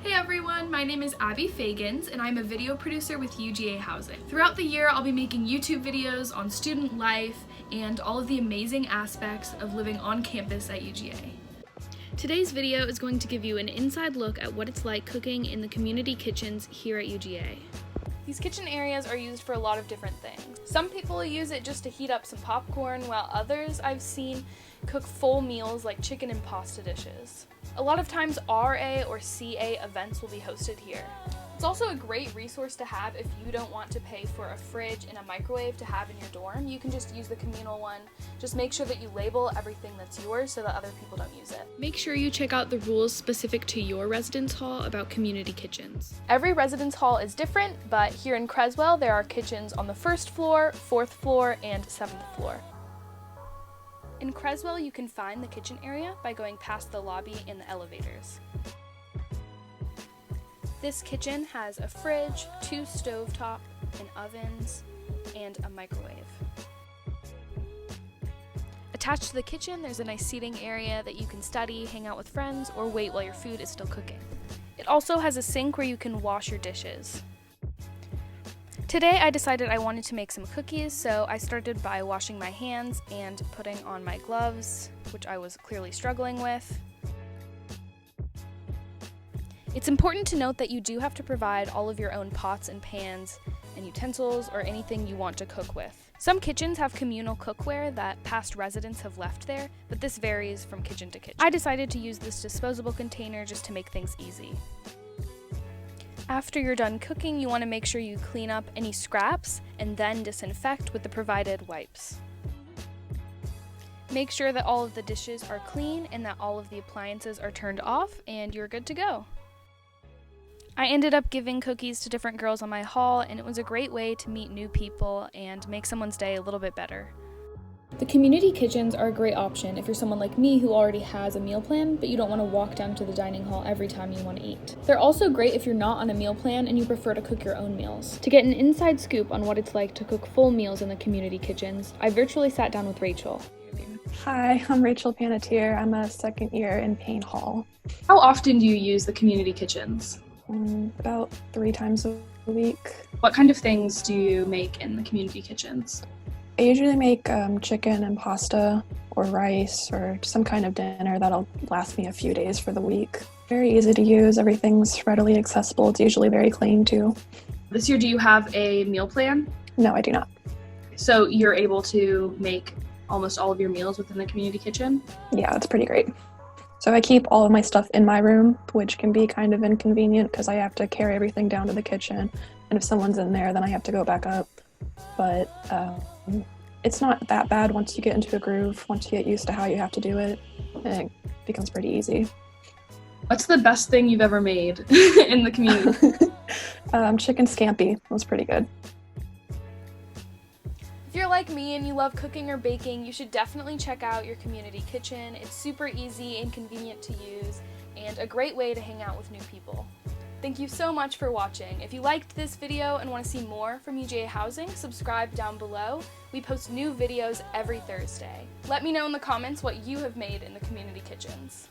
Hey everyone, my name is Abby Fagans and I'm a video producer with UGA Housing. Throughout the year, I'll be making YouTube videos on student life and all of the amazing aspects of living on campus at UGA. Today's video is going to give you an inside look at what it's like cooking in the community kitchens here at UGA. These kitchen areas are used for a lot of different things. Some people use it just to heat up some popcorn, while others I've seen cook full meals like chicken and pasta dishes. A lot of times RA or CA events will be hosted here. It's also a great resource to have if you don't want to pay for a fridge and a microwave to have in your dorm. You can just use the communal one. Just make sure that you label everything that's yours so that other people don't use it. Make sure you check out the rules specific to your residence hall about community kitchens. Every residence hall is different, but here in Creswell there are kitchens on the 1st floor, 4th floor, and 7th floor. In Creswell, you can find the kitchen area by going past the lobby and the elevators. This kitchen has a fridge, 2 stovetop, and ovens, and a microwave. Attached to the kitchen, there's a nice seating area that you can study, hang out with friends, or wait while your food is still cooking. It also has a sink where you can wash your dishes. Today I decided I wanted to make some cookies, so I started by washing my hands and putting on my gloves, which I was clearly struggling with. It's important to note that you do have to provide all of your own pots and pans and utensils or anything you want to cook with. Some kitchens have communal cookware that past residents have left there, but this varies from kitchen to kitchen. I decided to use this disposable container just to make things easy. After you're done cooking, you want to make sure you clean up any scraps and then disinfect with the provided wipes. Make sure that all of the dishes are clean and that all of the appliances are turned off, and you're good to go. I ended up giving cookies to different girls on my hall, and it was a great way to meet new people and make someone's day a little bit better. The community kitchens are a great option if you're someone like me who already has a meal plan, but you don't want to walk down to the dining hall every time you want to eat. They're also great if you're not on a meal plan and you prefer to cook your own meals. To get an inside scoop on what it's like to cook full meals in the community kitchens, I virtually sat down with Rachel. Hi, I'm Rachel Panettiere. I'm a second year in Payne Hall. How often do you use the community kitchens? About 3 times a week. What kind of things do you make in the community kitchens? I usually make chicken and pasta or rice or some kind of dinner that'll last me a few days for the week. Very easy to use. Everything's readily accessible. It's usually very clean too. This year, do you have a meal plan? No, I do not. So you're able to make almost all of your meals within the community kitchen? Yeah, it's pretty great. So I keep all of my stuff in my room, which can be kind of inconvenient because I have to carry everything down to the kitchen. And if someone's in there, then I have to go back up. But it's not that bad once you get into a groove, once you get used to how you have to do it, it becomes pretty easy. What's the best thing you've ever made in the community? Chicken scampi was pretty good. If you're like me and you love cooking or baking, you should definitely check out your community kitchen. It's super easy and convenient to use, and a great way to hang out with new people. Thank you so much for watching. If you liked this video and want to see more from UGA Housing, subscribe down below. We post new videos every Thursday. Let me know in the comments what you have made in the community kitchens.